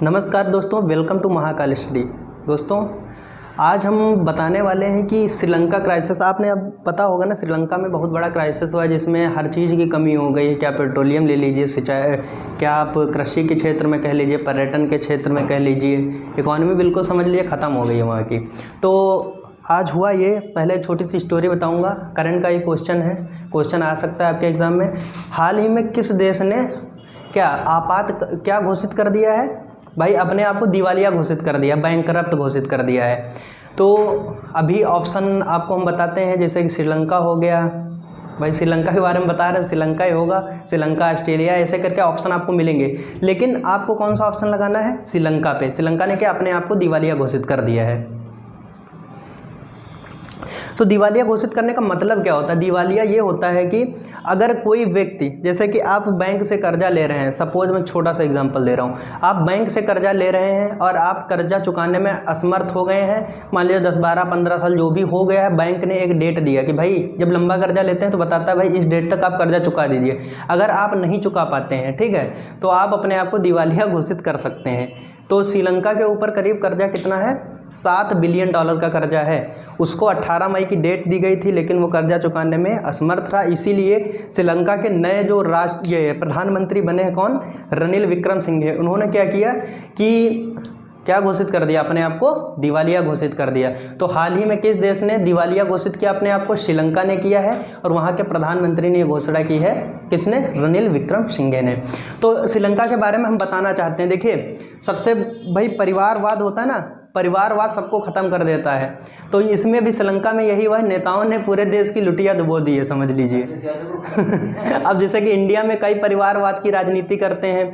नमस्कार दोस्तों, welcome to Mahakal study. दोस्तों आज हम बताने वाले हैं कि श्रीलंका क्राइसिस। आपने अब पता होगा ना, श्रीलंका में बहुत बड़ा क्राइसिस हुआ है जिसमें हर चीज़ की कमी हो गई है। क्या पेट्रोलियम ले लीजिए, सिंचाई, क्या आप कृषि के क्षेत्र में कह लीजिए, पर्यटन के क्षेत्र में कह लीजिए, इकॉनमी बिल्कुल समझ लीजिए ख़त्म हो गई है वहाँ की। तो आज हुआ ये, पहले छोटी सी स्टोरी बताऊँगा। करंट का ये क्वेश्चन है, क्वेश्चन आ सकता है आपके एग्ज़ाम में। हाल ही में किस देश ने क्या घोषित कर दिया है भाई, अपने आप को दिवालिया घोषित कर दिया, बैंकरप्ट घोषित कर दिया है। तो अभी ऑप्शन आपको हम बताते हैं, जैसे कि श्रीलंका हो गया, भाई श्रीलंका के बारे में बता रहे हैं, श्रीलंका ही होगा, श्रीलंका, ऑस्ट्रेलिया, ऐसे करके ऑप्शन आपको मिलेंगे। लेकिन आपको कौन सा ऑप्शन लगाना है? श्रीलंका पे। श्रीलंका ने क्या अपने आप को दिवालिया घोषित कर दिया है। तो दिवालिया घोषित करने का मतलब क्या होता है? दिवालिया ये होता है कि अगर कोई व्यक्ति, जैसे कि आप बैंक से कर्जा ले रहे हैं, सपोज मैं छोटा सा एग्जांपल दे रहा हूँ, आप बैंक से कर्जा ले रहे हैं और आप कर्जा चुकाने में असमर्थ हो गए हैं। मान लीजिए 10, 12, 15 साल जो भी हो गया है, बैंक ने एक डेट दिया कि भाई जब लंबा कर्जा लेते हैं तो बताता है भाई इस डेट तक आप कर्जा चुका दीजिए। अगर आप नहीं चुका पाते हैं, ठीक है, तो आप अपने आप को दिवालिया घोषित कर सकते हैं। तो श्रीलंका के ऊपर करीब कर्जा कितना है? $7 बिलियन का कर्जा है। उसको 18 मई की डेट दी गई थी, लेकिन वो कर्जा चुकाने में असमर्थ रहा। इसीलिए श्रीलंका के नए जो प्रधानमंत्री बने हैं, कौन? रनिल विक्रमसिंघे। उन्होंने क्या किया कि क्या घोषित कर दिया? अपने आप को दिवालिया घोषित कर दिया। तो हाल ही में किस देश ने दिवालिया घोषित किया अपने आप को? श्रीलंका ने किया है, और वहाँ के प्रधानमंत्री ने घोषणा की है। किसने? रनिल विक्रमसिंघे ने। तो श्रीलंका के बारे में हम बताना चाहते हैं। देखिए, सबसे भाई परिवारवाद होता है ना, परिवारवाद सबको ख़त्म कर देता है। तो इसमें भी श्रीलंका में यही हुआ है, नेताओं ने पूरे देश की लुटिया डुबो दी है, समझ लीजिए। अब जैसे कि इंडिया में कई परिवारवाद की राजनीति करते हैं,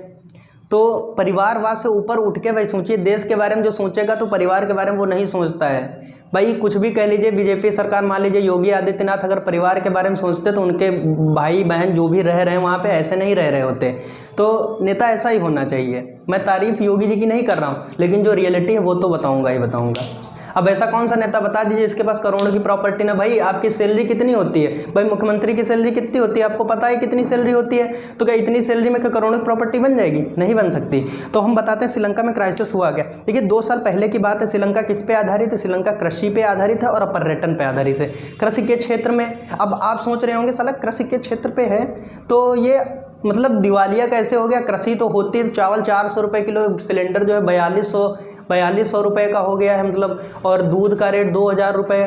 तो परिवारवाद से ऊपर उठ के भाई सोचिए, देश के बारे में जो सोचेगा तो परिवार के बारे में वो नहीं सोचता है। भाई कुछ भी कह लीजिए, बीजेपी सरकार, मान लीजिए योगी आदित्यनाथ अगर परिवार के बारे में सोचते तो उनके भाई बहन जो भी रह रहे हैं वहाँ पे ऐसे नहीं रह रहे होते। तो नेता ऐसा ही होना चाहिए। मैं तारीफ योगी जी की नहीं कर रहा हूँ, लेकिन जो रियलिटी है वो तो बताऊँगा ही बताऊँगा। अब ऐसा कौन सा नेता बता दीजिए इसके पास करोड़ों की प्रॉपर्टी ना। भाई आपकी सैलरी कितनी होती है? भाई मुख्यमंत्री की सैलरी कितनी होती है? आपको पता है कितनी सैलरी होती है? तो क्या इतनी सैलरी में क्या करोड़ों की प्रॉपर्टी बन जाएगी? नहीं बन सकती। तो हम बताते हैं श्रीलंका में क्राइसिस हुआ क्या। देखिए 2 साल पहले की बात है। श्रीलंका किस पे आधारित है? श्रीलंका कृषि पे आधारित है और पर्यटन पे आधारित है। कृषि के क्षेत्र में, अब आप सोच रहे होंगे साला कृषि के क्षेत्र पे है तो ये मतलब दिवालिया कैसे हो गया? कृषि तो होती है, चावल 400 रुपये किलो, सिलेंडर जो है 4200 रुपये का हो गया है मतलब, और दूध का रेट 2000 रुपये।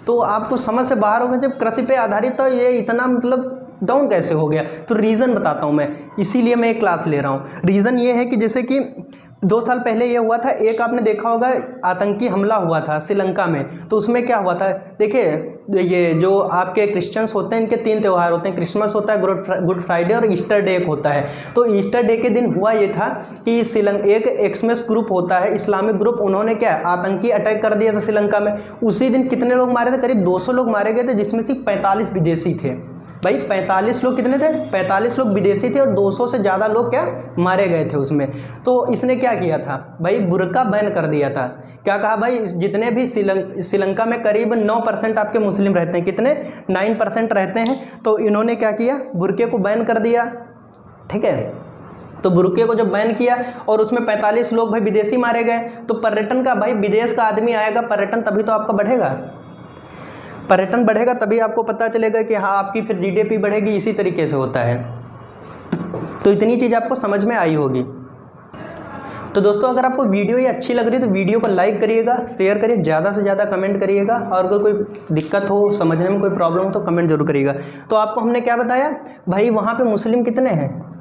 तो आपको समझ से बाहर हो गया, जब कृषि पे आधारित तो ये इतना मतलब डाउन कैसे हो गया? तो रीज़न बताता हूँ मैं, इसीलिए मैं एक क्लास ले रहा हूँ। रीज़न ये है कि जैसे कि 2 साल पहले ये हुआ था, एक आपने देखा होगा आतंकी हमला हुआ था श्रीलंका में। तो उसमें क्या हुआ था? देखिए ये जो आपके क्रिश्चियंस होते हैं, इनके 3 त्यौहार होते हैं, क्रिसमस होता है, गुड फ्राइडे और ईस्टर डे एक होता है। तो ईस्टर डे के दिन हुआ ये था कि एक एक्सट्रीमिस्ट ग्रुप होता है, इस्लामिक ग्रुप, उन्होंने क्या आतंकी अटैक कर दिया था श्रीलंका में। उसी दिन कितने लोग मारे थे? करीब 200 लोग मारे गए थे, जिसमें से 45 विदेशी थे। भाई 45 लोग कितने थे? 45 लोग विदेशी थे और 200 से ज़्यादा लोग क्या मारे गए थे उसमें। तो इसने क्या किया था भाई? बुर्का बैन कर दिया था। क्या कहा भाई? जितने भी श्रीलंका में करीब 9% आपके मुस्लिम रहते हैं, कितने? 9% रहते हैं। तो इन्होंने क्या किया? बुर्के को बैन कर दिया, ठीक है। तो बुर्के को जब बैन किया और उसमें 45 लोग भाई विदेशी मारे गए, तो पर्यटन का, भाई विदेश का आदमी आएगा, पर्यटन तभी तो आपका बढ़ेगा। पर्यटन बढ़ेगा तभी आपको पता चलेगा कि हाँ आपकी फिर जीडीपी बढ़ेगी। इसी तरीके से होता है। तो इतनी चीज़ आपको समझ में आई होगी। तो दोस्तों अगर आपको वीडियो ये अच्छी लग रही है तो वीडियो को लाइक करिएगा, शेयर करिए, ज़्यादा से ज़्यादा कमेंट करिएगा, और अगर कोई दिक्कत हो, समझने में कोई प्रॉब्लम हो तो कमेंट जरूर करिएगा। तो आपको हमने क्या बताया भाई, वहाँ पे मुस्लिम कितने हैं?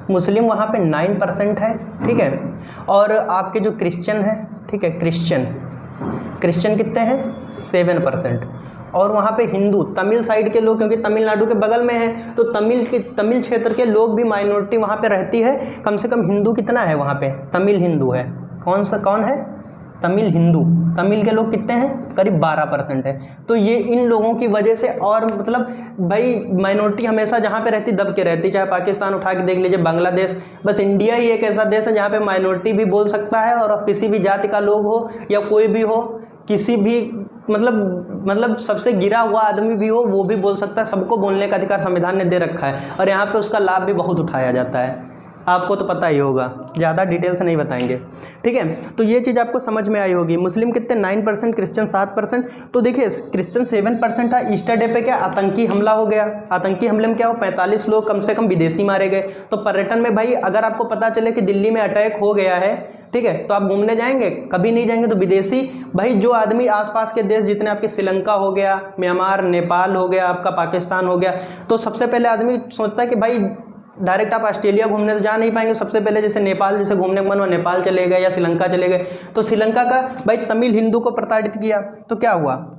मुस्लिम वहाँ पे 9% है, ठीक है। और आपके जो क्रिश्चियन है, ठीक है, क्रिश्चियन कितने हैं? 7%। और वहाँ पे हिंदू, तमिल साइड के लोग, क्योंकि तमिलनाडु के बगल में है, तो तमिल क्षेत्र के लोग भी माइनॉरिटी वहाँ पे रहती है। कम से कम हिंदू कितना है वहाँ पे? तमिल हिंदू है। कौन है? तमिल हिंदू। तमिल के लोग कितने हैं? करीब 12% है। तो ये इन लोगों की वजह से, और मतलब भाई माइनॉरिटी हमेशा जहाँ पे रहती दब के रहती, चाहे पाकिस्तान उठा के देख लीजिए, बांग्लादेश, बस इंडिया ही एक ऐसा देश है जहाँ पे माइनॉरिटी भी बोल सकता है, और किसी भी जाति का लोग हो या कोई भी हो, किसी भी मतलब सबसे गिरा हुआ आदमी भी हो वो भी बोल सकता है। सबको बोलने का अधिकार संविधान ने दे रखा है, और यहाँ पे उसका लाभ भी बहुत उठाया जाता है। आपको तो पता ही होगा, ज़्यादा डिटेल से नहीं बताएंगे, ठीक है। तो ये चीज़ आपको समझ में आई होगी। मुस्लिम कितने 9%, क्रिश्चियन 7%। तो देखिए क्रिश्चियन 7% था। ईस्टर डे पे क्या आतंकी हमला हो गया, आतंकी हमले में क्या हो 45 लोग कम से कम विदेशी मारे गए। तो पर्यटन में भाई अगर आपको पता चले कि दिल्ली में अटैक हो गया है, ठीक है, तो आप घूमने जाएंगे? कभी नहीं जाएंगे। तो विदेशी भाई जो आदमी आसपास के देश जितने आपके श्रीलंका हो गया, म्यांमार, नेपाल हो गया, आपका पाकिस्तान हो गया, तो सबसे पहले आदमी सोचता है कि भाई डायरेक्ट आप ऑस्ट्रेलिया घूमने तो जा नहीं पाएंगे, सबसे पहले जैसे नेपाल जैसे घूमने का मन हुआ नेपाल चले गए या श्रीलंका चले गए। तो श्रीलंका का भाई तमिल हिंदू को प्रताड़ित किया, तो क्या हुआ,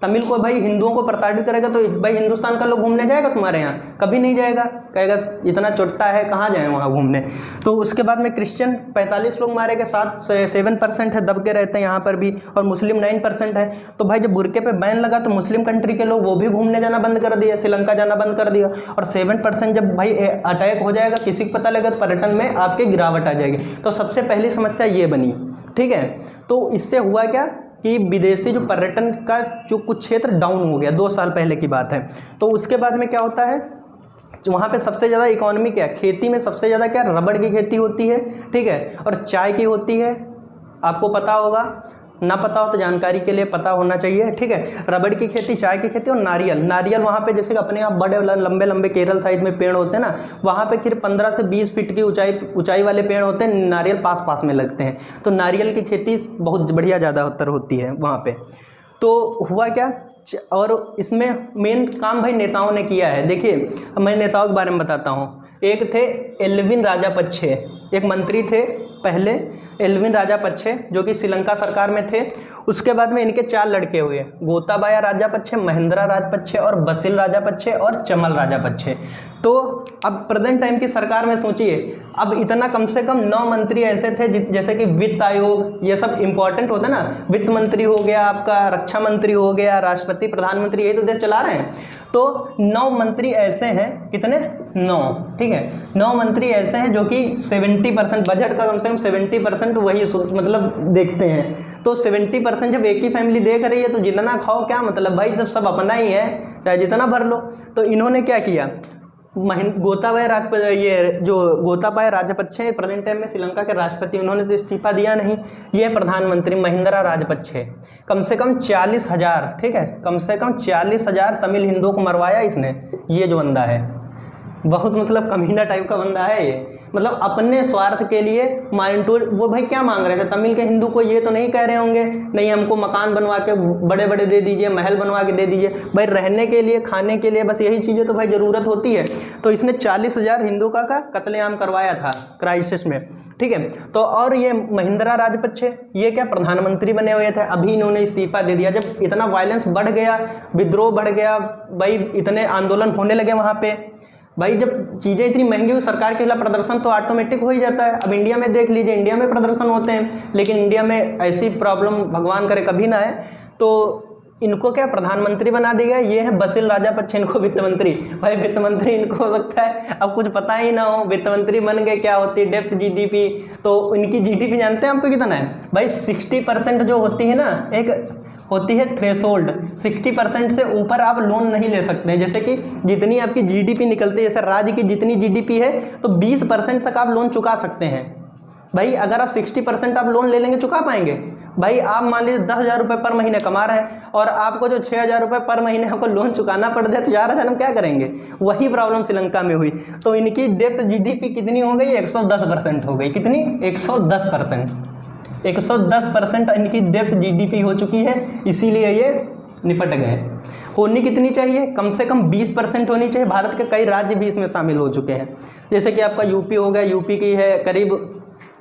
तमिल को भाई हिंदुओं को प्रताड़ित करेगा तो भाई हिंदुस्तान का लोग घूमने जाएगा तुम्हारे यहाँ? कभी नहीं जाएगा, कहेगा इतना चोट्टा है कहाँ जाए वहाँ घूमने। तो उसके बाद में क्रिश्चियन 45 लोग मारे गए, 7% है दब के रहते हैं यहाँ पर भी, और मुस्लिम 9% है। तो भाई जब बुरके पे बैन लगा तो मुस्लिम कंट्री के लोग वो भी घूमने जाना बंद कर दिया, श्रीलंका जाना बंद कर दिया। और 7% जब भाई अटैक हो जाएगा, किसी को पता लगेगा तो पर्यटन में आपकी गिरावट आ जाएगी। तो सबसे पहली समस्या ये बनी, ठीक है। तो इससे हुआ क्या कि विदेशी जो पर्यटन का जो कुछ क्षेत्र डाउन हो गया, 2 साल पहले की बात है। तो उसके बाद में क्या होता है, वहाँ पे सबसे ज़्यादा इकोनॉमी क्या है, खेती में सबसे ज़्यादा क्या रबड़ की खेती होती है, ठीक है, और चाय की होती है। आपको पता होगा, ना पता हो तो जानकारी के लिए पता होना चाहिए, ठीक है। रबड़ की खेती, चाय की खेती और नारियल वहाँ पे जैसे अपने यहाँ बड़े लंबे लंबे केरल साइड में पेड़ होते हैं ना, वहाँ पे फिर 15 से 20 फीट की ऊंचाई वाले पेड़ होते हैं, नारियल पास पास में लगते हैं। तो नारियल की खेती बहुत बढ़िया ज़्यादातर होती है वहाँ पे। तो हुआ क्या, और इसमें मेन काम भाई नेताओं ने किया है। देखिए मैं नेताओं के बारे में बताता हूँ। एक थे एल्विन राजापक्षे, एक मंत्री थे पहले एल्विन राजापक्षे, जो कि श्रीलंका सरकार में थे। उसके बाद में इनके 4 लड़के हुए, गोताबाया राजापक्षे, महेंद्रा राजपक्षे और बसिल राजापक्षे और चमल राजापक्षे। तो अब प्रेजेंट टाइम की सरकार में सोचिए, अब इतना कम से कम 9 मंत्री ऐसे थे जैसे कि वित्त आयोग, ये सब इंपॉर्टेंट होता है ना, वित्त मंत्री हो गया आपका, रक्षा मंत्री हो गया, राष्ट्रपति, प्रधानमंत्री, यही तो देश चला रहे हैं। तो 9 मंत्री ऐसे हैं, कितने 9, ठीक है, 9 मंत्री ऐसे हैं जो कि 70% बजट का कम से कम 70% वही मतलब देखते हैं। तो 70% जब एक ही फैमिली देख रही है तो जितना खाओ क्या मतलब भाई, जब सब अपना ही है चाहे जितना भर लो। तो इन्होंने क्या किया, गोताबाया राजपक्षे प्रेजेंट टाइम में श्रीलंका के राष्ट्रपति, उन्होंने तो इस्तीफा दिया नहीं। ये प्रधानमंत्री महिंद्रा राजपक्षे, कम से कम 40,000, ठीक है, कम से कम 40,000 तमिल हिंदुओं को मरवाया इसने। ये जो बंदा है बहुत मतलब कमीना टाइप का बंदा है ये, मतलब अपने स्वार्थ के लिए माइंडटूर। वो भाई क्या मांग रहे थे तमिल के हिंदू को, ये तो नहीं कह रहे होंगे नहीं हमको मकान बनवा के बड़े बड़े दे दीजिए, महल बनवा के दे दीजिए, भाई रहने के लिए, खाने के लिए, बस यही चीज़ें तो भाई ज़रूरत होती है। तो इसने 40,000 हिंदू का कत्लेआम करवाया था क्राइसिस में, ठीक है। तो और ये महिंद्रा राजपक्षे ये क्या प्रधानमंत्री बने हुए थे, अभी इन्होंने इस्तीफा दे दिया। जब इतना वायलेंस बढ़ गया, विद्रोह बढ़ गया, भाई इतने आंदोलन होने लगे वहाँ पे, भाई जब चीज़ें इतनी महंगी हुई, सरकार के खिलाफ प्रदर्शन तो ऑटोमेटिक हो ही जाता है। अब इंडिया में देख लीजिए, इंडिया में प्रदर्शन होते हैं, लेकिन इंडिया में ऐसी प्रॉब्लम भगवान करे कभी ना है। तो इनको क्या प्रधानमंत्री बना दिया। ये है बसिल राजापक्षे, इनको वित्त मंत्री। भाई वित्त मंत्री इनको हो सकता है अब कुछ पता ही ना हो, वित्त मंत्री बन गए, क्या होती है डेप्ट जीडीपी। तो इनकी जीडीपी जानते हैं आपको कितना है भाई, 60% जो होती है ना, एक होती है थ्रेशोल्ड, 60% से ऊपर आप लोन नहीं ले सकते हैं। जैसे कि जितनी आपकी जीडीपी निकलती है, जैसे राज्य की जितनी जीडीपी है तो 20% तक आप लोन चुका सकते हैं। भाई अगर आप 60% आप लोन ले लेंगे, चुका पाएंगे? भाई आप मान लीजिए 10,000 रुपये पर महीने कमा रहे हैं और आपको जो 6,000 रुपये पर महीने आपको लोन चुकाना पड़ जाए तो 4,000 हम क्या करेंगे? वही प्रॉब्लम श्रीलंका में हुई। तो इनकी डेप्ट जीडीपी कितनी हो गई? 110% हो गई। कितनी? 110%। 110% इनकी डेप्ट जीडीपी हो चुकी है, इसीलिए ये निपट गए। होनी कितनी चाहिए? कम से कम 20% होनी चाहिए। भारत के कई राज्य भी इसमें शामिल हो चुके हैं, जैसे कि आपका यूपी हो गया, यूपी की है करीब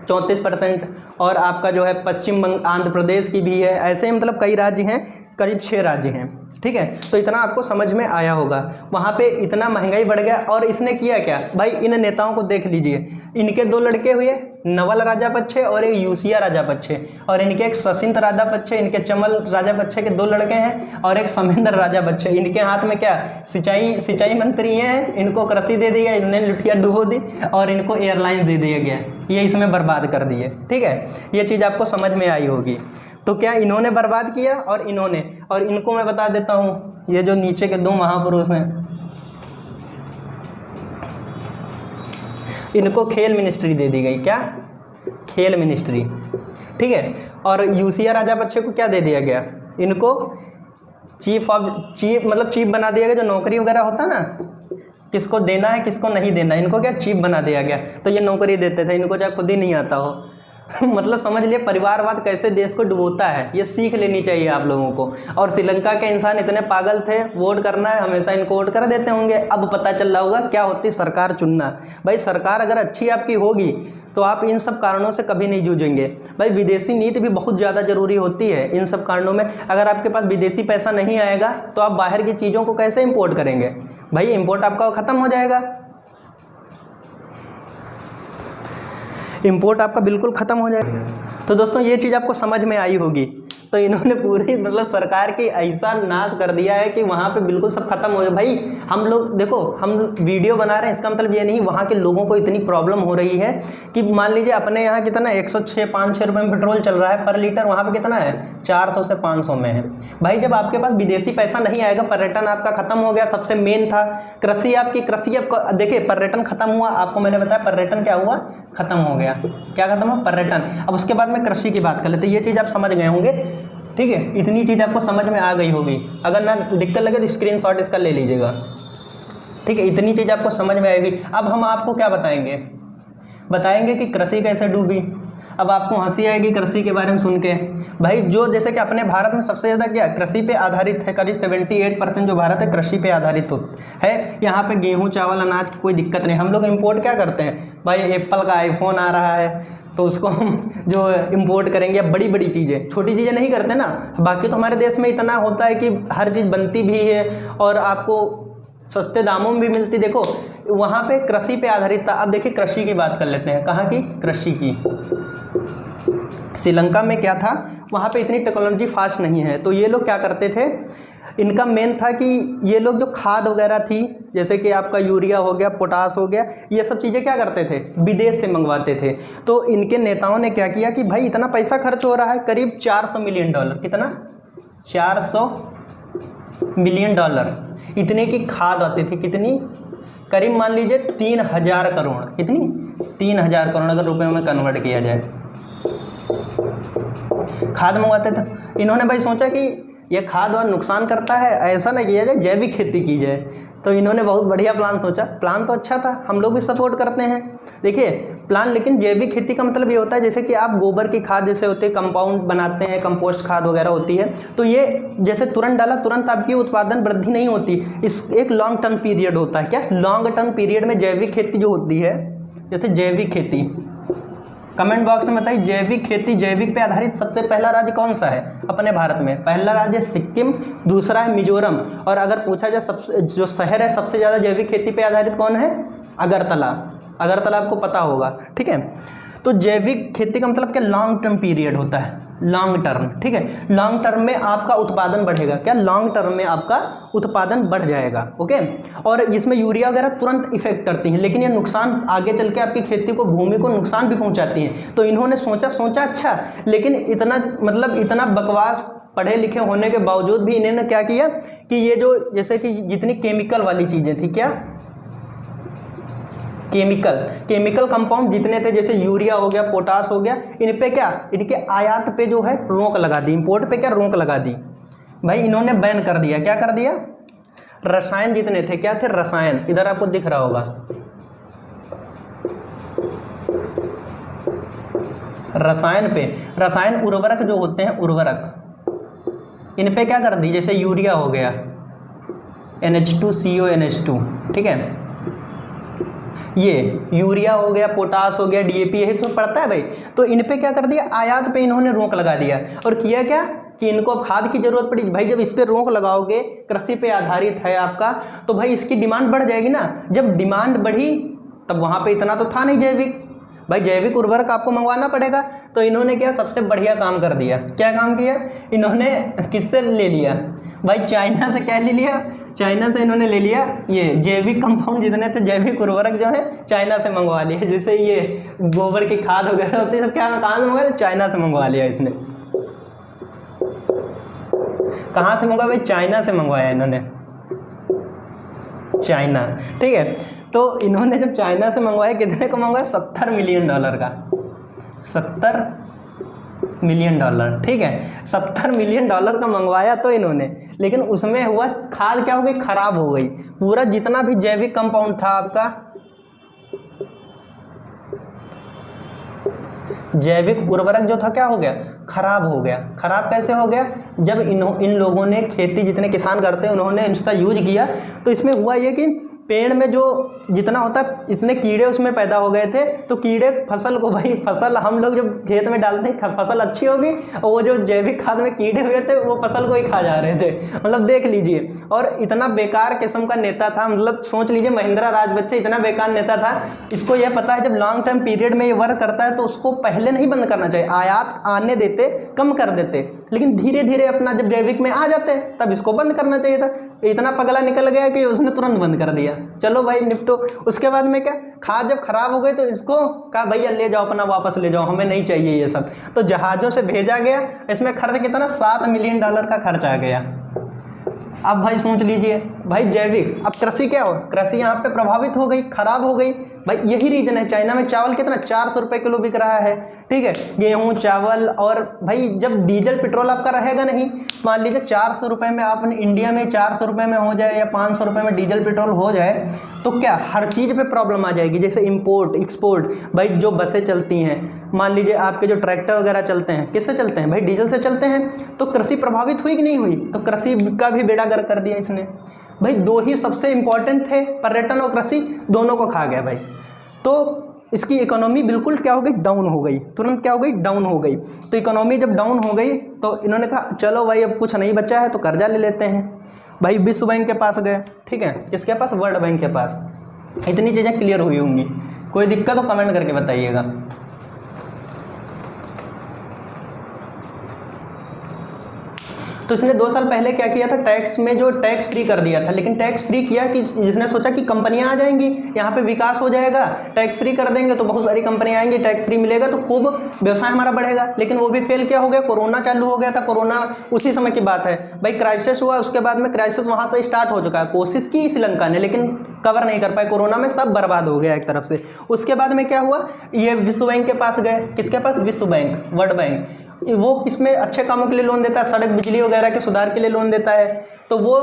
34%, और आपका जो है पश्चिम बंगाल, आंध्र प्रदेश की भी है। ऐसे ही मतलब कई राज्य हैं, करीब 6 राज्य हैं, ठीक है। तो इतना आपको समझ में आया होगा। वहाँ पे इतना महंगाई बढ़ गया और इसने किया क्या भाई, इन नेताओं को देख लीजिए, इनके 2 लड़के हुए, नवल राजापक्षे और एक यूसिया राजापक्षे, और इनके एक ससिंत राजापक्षे, इनके चमल राजापक्षे के 2 लड़के हैं, और एक समेंद्र राजापक्षे। इनके हाथ में क्या, सिंचाई मंत्री ये हैं, इनको कृषि दे दिया, इन्होंने लुटिया डुबो दी, और इनको एयरलाइन दे दिया गया, ये इसमें बर्बाद कर दिए, ठीक है। ये चीज़ आपको समझ में आई होगी। तो क्या इन्होंने बर्बाद किया और इन्होंने, और इनको मैं बता देता हूँ, ये जो नीचे के 2 महापुरुष हैं, इनको खेल मिनिस्ट्री दे दी गई। क्या? खेल मिनिस्ट्री। ठीक है। और यूसिया राजापक्षे को क्या दे दिया गया? इनको चीफ मतलब चीफ बना दिया गया। जो नौकरी वगैरह होता ना, किसको देना है किसको नहीं देना, इनको क्या चीफ बना दिया गया। तो ये नौकरी देते थे, इनको चाहे खुद ही नहीं आता हो। मतलब समझ लिए परिवारवाद कैसे देश को डुबोता है, ये सीख लेनी चाहिए आप लोगों को। और श्रीलंका के इंसान इतने पागल थे, वोट करना है हमेशा इनको वोट कर देते होंगे। अब पता चल रहा होगा क्या होती सरकार चुनना। भाई सरकार अगर अच्छी आपकी होगी तो आप इन सब कारणों से कभी नहीं जूझेंगे। भाई विदेशी नीति भी बहुत ज़्यादा ज़रूरी होती है इन सब कारणों में। अगर आपके पास विदेशी पैसा नहीं आएगा तो आप बाहर की चीज़ों को कैसे इंपोर्ट करेंगे? भाई इंपोर्ट आपका ख़त्म हो जाएगा, इंपोर्ट आपका बिल्कुल ख़त्म हो जाएगा। तो दोस्तों ये चीज़ आपको समझ में आई होगी। तो इन्होंने पूरी मतलब सरकार की ऐसा नाश कर दिया है कि वहाँ पे बिल्कुल सब खत्म हो गया। भाई हम लोग देखो, हम वीडियो बना रहे हैं, इसका मतलब ये नहीं वहाँ के लोगों को इतनी प्रॉब्लम हो रही है कि मान लीजिए अपने यहाँ कितना 106-506 रुपये में पेट्रोल चल रहा है पर लीटर, वहाँ पे कितना है 400 से 500 में है। भाई जब आपके पास विदेशी पैसा नहीं आएगा, पर्यटन आपका खत्म हो गया, सबसे मेन था कृषि आपकी। कृषि आपको देखिए, पर्यटन खत्म हुआ, आपको मैंने बताया पर्यटन क्या हुआ, खत्म हो गया। क्या खत्म हुआ? पर्यटन। अब उसके बाद में कृषि की बात कर लेते हैं। ये चीज़ आप समझ गए होंगे, ठीक है, इतनी चीज़ आपको समझ में आ गई होगी। अगर ना दिक्कत लगे तो स्क्रीनशॉट इसका ले लीजिएगा, ठीक है, इतनी चीज़ आपको समझ में आएगी। अब हम आपको क्या बताएंगे कि कृषि कैसे डूबी। अब आपको हंसी आएगी कृषि के बारे में सुन के। भाई जो जैसे कि अपने भारत में सबसे ज़्यादा क्या कृषि पे आधारित है, करीब 78% जो भारत है कृषि पे आधारित है। यहाँ पे गेहूँ चावल अनाज की कोई दिक्कत नहीं। हम लोग इंपोर्ट क्या करते हैं? भाई एप्पल का आईफोन आ रहा है तो उसको हम जो इंपोर्ट करेंगे, बड़ी बड़ी चीज़ें, छोटी चीज़ें नहीं करते ना। बाकी तो हमारे देश में इतना होता है कि हर चीज़ बनती भी है और आपको सस्ते दामों में भी मिलती। देखो वहाँ पे कृषि पे आधारित था। अब देखिए कृषि की बात कर लेते हैं। कहाँ की? कृषि की। श्रीलंका में क्या था, वहाँ पे इतनी टेक्नोलॉजी फास्ट नहीं है। तो ये लोग क्या करते थे, इनका मेन था कि ये लोग जो खाद वगैरह थी, जैसे कि आपका यूरिया हो गया, पोटास हो गया, ये सब चीज़ें क्या करते थे, विदेश से मंगवाते थे। तो इनके नेताओं ने क्या किया कि भाई इतना पैसा खर्च हो रहा है, करीब $400 मिलियन, कितना? $400 मिलियन इतने की खाद आती थी। कितनी? करीब मान लीजिए 3000 करोड़। कितनी? 3000 करोड़ अगर रुपये में कन्वर्ट किया जाए, खाद मंगवाते थे। इन्होंने भाई सोचा कि ये खाद और नुकसान करता है, ऐसा ना किया जाए, जैविक खेती की जाए। तो इन्होंने बहुत बढ़िया प्लान सोचा। प्लान तो अच्छा था, हम लोग भी सपोर्ट करते हैं। देखिए प्लान, लेकिन जैविक खेती का मतलब ये होता है जैसे कि आप गोबर की खाद जैसे होती है, कंपाउंड बनाते हैं, कंपोस्ट खाद वगैरह होती है, तो ये जैसे तुरंत डाला तुरंत आपकी उत्पादन वृद्धि नहीं होती। इस एक लॉन्ग टर्म पीरियड होता है। क्या? लॉन्ग टर्म पीरियड में जैविक खेती जो होती है, जैसे जैविक खेती, कमेंट बॉक्स में बताइए जैविक खेती, जैविक पे आधारित सबसे पहला राज्य कौन सा है अपने भारत में? पहला राज्य सिक्किम, दूसरा है मिजोरम, और अगर पूछा जाए सबसे जो शहर है सबसे ज़्यादा जैविक खेती पे आधारित कौन है? अगरतला। अगरतला आपको पता होगा, ठीक है। तो जैविक खेती का मतलब क्या? लॉन्ग टर्म पीरियड होता है, लॉन्ग टर्म, ठीक है। लॉन्ग टर्म में आपका उत्पादन बढ़ेगा। क्या? लॉन्ग टर्म में आपका उत्पादन बढ़ जाएगा, ओके। और इसमें यूरिया वगैरह तुरंत इफेक्ट करती हैं, लेकिन ये नुकसान आगे चल के आपकी खेती को, भूमि को नुकसान भी पहुंचाती हैं। तो इन्होंने सोचा अच्छा, लेकिन इतना मतलब इतना बकवास पढ़े लिखे होने के बावजूद भी इन्होंने क्या किया कि ये जो जैसे कि जितनी केमिकल वाली चीज़ें थी, क्या? केमिकल कंपाउंड जितने थे, जैसे यूरिया हो गया, पोटास हो गया, इन पे क्या, इनके आयात पे जो है रोक लगा दी, इंपोर्ट पे क्या रोक लगा दी। भाई इन्होंने बैन कर दिया। क्या कर दिया? रसायन जितने थे, क्या थे? रसायन, इधर आपको दिख रहा होगा रसायन पे, रसायन उर्वरक जो होते हैं, उर्वरक, इन पे क्या कर दी, जैसे यूरिया हो गया NH2CO NH2, ठीक है, ये यूरिया हो गया, पोटास हो गया, DAP, यही सब पड़ता है भाई। तो इन पे क्या कर दिया, आयात पे इन्होंने रोक लगा दिया। और किया क्या कि इनको अब खाद की जरूरत पड़ी। भाई जब इस पे रोक लगाओगे, कृषि पे आधारित है आपका, तो भाई इसकी डिमांड बढ़ जाएगी ना। जब डिमांड बढ़ी तब वहाँ पे इतना तो था नहीं जैविक, भाई जैविक उर्वरक आपको मंगवाना पड़ेगा। तो इन्होंने क्या, सबसे बढ़िया काम कर दिया। क्या काम किया इन्होंने? किससे ले लिया भाई? चाइना से। क्या ले लिया? चाइना से इन्होंने ले लिया ये जैविक कंपाउंड जितने थे, जैविक उर्वरक जो है चाइना से मंगवा लिए। जैसे ये गोबर की खाद वगैरह होती है, सब क्या कहाँ से मंगवाया? चाइना से मंगवा लिया इसने। कहाँ से मंगवाया भाई? चाइना से मंगवाया इन्होंने, चाइना, ठीक है। तो इन्होंने जब चाइना से मंगवाया, कितने को मंगवाया? $70 मिलियन का, $70 मिलियन, ठीक है, $70 मिलियन का मंगवाया तो इन्होंने, लेकिन उसमें हुआ खाद क्या हो गई? खराब हो गई। पूरा जितना भी जैविक कंपाउंड था आपका, जैविक उर्वरक जो था क्या हो गया? खराब हो गया। खराब कैसे हो गया? जब इन लोगों ने खेती, जितने किसान करते हैं उन्होंने इसका यूज किया, तो इसमें हुआ ये कि पेड़ में जो जितना होता है इतने कीड़े उसमें पैदा हो गए थे। तो कीड़े फसल को, भाई फसल हम लोग जब खेत में डालते हैं फसल अच्छी होगी, और वो जो जैविक खाद में कीड़े हुए थे वो फसल को ही खा जा रहे थे। मतलब देख लीजिए, और इतना बेकार किस्म का नेता था, मतलब सोच लीजिए महिंद्रा राजबच्चे इतना बेकार नेता था। इसको यह पता है जब लॉन्ग टर्म पीरियड में ये वर्क करता है तो उसको पहले नहीं बंद करना चाहिए, आयात आने देते, कम कर देते, लेकिन धीरे धीरे अपना जब जैविक में आ जाते तब इसको बंद करना चाहिए था। इतना पगला निकल गया कि उसने तुरंत बंद कर दिया। चलो भाई निपटो। उसके बाद में क्या, खाद जब खराब हो गई तो इसको कहा भैया ले जाओ, अपना वापस ले जाओ, हमें नहीं चाहिए ये सब। तो जहाज़ों से भेजा गया, इसमें खर्च कितना? $7 मिलियन का खर्च आ गया। अब भाई सोच लीजिए, भाई जैविक, अब कृषि क्या हो, कृषि यहाँ पे प्रभावित हो गई, खराब हो गई। भाई यही रीजन है, चाइना में चावल कितना? 400 रुपये किलो बिक रहा है, ठीक है, गेहूँ चावल। और भाई जब डीजल पेट्रोल आपका रहेगा नहीं, मान लीजिए 400 रुपये में आप इंडिया में 400 रुपये में हो जाए या 500 रुपये में डीजल पेट्रोल हो जाए, तो क्या हर चीज़ पे प्रॉब्लम आ जाएगी। जैसे इंपोर्ट एक्सपोर्ट, भाई जो बसें चलती हैं, मान लीजिए आपके जो ट्रैक्टर वगैरह चलते हैं, किससे चलते हैं? भाई डीजल से चलते हैं। तो कृषि प्रभावित हुई कि नहीं हुई? तो कृषि का भी बेड़ा गर्क कर दिया इसने। भाई दो ही सबसे इंपॉर्टेंट थे, पर्यटन और कृषि, दोनों को खा गया भाई। तो इसकी इकोनॉमी बिल्कुल क्या हो गई? डाउन हो गई, तुरंत क्या हो गई? डाउन हो गई। तो इकोनॉमी जब डाउन हो गई तो इन्होंने कहा चलो भाई अब कुछ नहीं बचा है तो कर्जा ले लेते हैं। भाई विश्व बैंक के पास गए, ठीक है, किसके पास? वर्ल्ड बैंक के पास। इतनी चीज़ें क्लियर हुई होंगी, कोई दिक्कत हो कमेंट करके बताइएगा। तो इसने 2 साल पहले क्या किया था? टैक्स में जो टैक्स फ्री कर दिया था, लेकिन टैक्स फ्री किया कि जिसने सोचा कि कंपनियां आ जाएंगी, यहाँ पे विकास हो जाएगा, टैक्स फ्री कर देंगे तो बहुत सारी कंपनियां आएंगी, टैक्स फ्री मिलेगा तो खूब व्यवसाय हमारा बढ़ेगा। लेकिन वो भी फेल क्या हो गया? कोरोना चालू हो गया था। कोरोना उसी समय की बात है भाई, क्राइसिस हुआ, उसके बाद में क्राइसिस वहाँ से स्टार्ट हो चुका है। कोशिश की श्रीलंका ने, लेकिन कवर नहीं कर पाए, कोरोना में सब बर्बाद हो गया एक तरफ से। उसके बाद में क्या हुआ? ये विश्व बैंक के पास गए, किसके पास? विश्व बैंक, वर्ल्ड बैंक। वो किसमें अच्छे कामों के लिए लोन देता है? सड़क बिजली वगैरह के सुधार के लिए लोन देता है। तो वो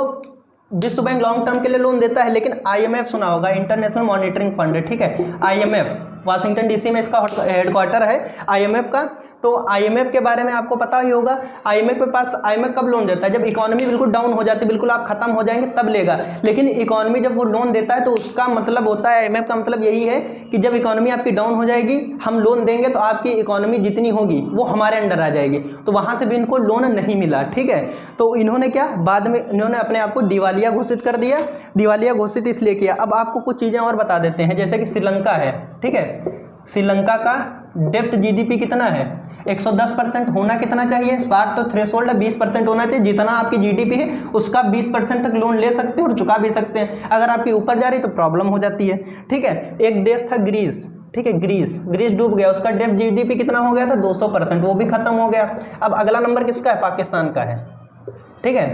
विश्व बैंक लॉन्ग टर्म के लिए लोन देता है। लेकिन IMF सुना होगा, इंटरनेशनल मॉनिटरिंग फंड, ठीक है, IMF वाशिंगटन DC में इसका हेडक्वार्टर है IMF का। तो IMF के बारे में आपको पता ही होगा। IMF कब लोन देता है? जब इकोनॉमी बिल्कुल डाउन हो जाती है, बिल्कुल आप खत्म हो जाएंगे तब लेगा। लेकिन इकोनॉमी जब वो लोन देता है तो उसका मतलब होता है, IMF का मतलब यही है कि जब इकोनॉमी आपकी डाउन हो जाएगी, हम लोन देंगे तो आपकी इकोनॉमी जितनी होगी वो हमारे अंडर आ जाएगी। तो वहाँ से भी इनको लोन नहीं मिला, ठीक है। तो इन्होंने क्या, बाद में इन्होंने अपने आप को दिवालिया घोषित कर दिया। दिवालिया घोषित इसलिए किया। अब आपको कुछ चीज़ें और बता देते हैं, जैसे कि श्रीलंका है, ठीक है, श्रीलंका का डेप्ट GDP कितना है? 110% होना कितना चाहिए? 60 तो थ्रेशोल्ड है, 20% होना चाहिए। जितना आपकी GDP है उसका 20% तक लोन ले सकते हैं और चुका भी सकते हैं। अगर आपकी ऊपर जा रही तो प्रॉब्लम हो जाती है, ठीक है। एक देश था ग्रीस, ठीक है, ग्रीस डूब गया, उसका डेप्ट GDP कितना हो गया था? 200%, वो भी खत्म हो गया। अब अगला नंबर किसका है? पाकिस्तान का है, ठीक है,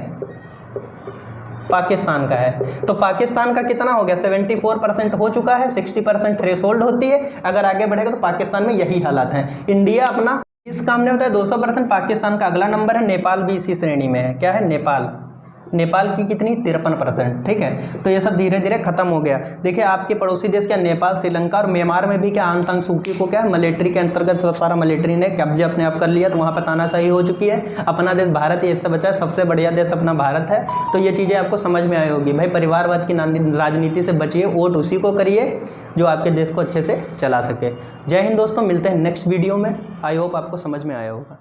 पाकिस्तान का है। तो पाकिस्तान का कितना हो गया? 74% हो चुका है, 60% थ्रेशोल्ड होती है। अगर आगे बढ़ेगा तो पाकिस्तान में यही हालात हैं। इंडिया अपना इस काम ने बताया 200%। पाकिस्तान का अगला नंबर है, नेपाल भी इसी श्रेणी में है। क्या है? नेपाल की कितनी? 53%, ठीक है। तो ये सब धीरे धीरे खत्म हो गया। देखिए आपके पड़ोसी देश क्या, नेपाल, श्रीलंका और म्यांमार में भी क्या आंग सान सू की को क्या है, मिलिट्री के अंतर्गत सब सारा मिलिट्री ने कब्जे अपने आप कर लिया, तो वहाँ पर तानाशाही हो चुकी है। अपना देश भारत ये सब बचा है, सबसे बढ़िया देश अपना भारत है। तो ये चीज़ें आपको समझ में आई होगी। भाई परिवारवाद की राजनीति से बचिए, वोट उसी को करिए जो आपके देश को अच्छे से चला सके। जय हिंद दोस्तों, मिलते हैं नेक्स्ट वीडियो में। आई होप आपको समझ में आया होगा।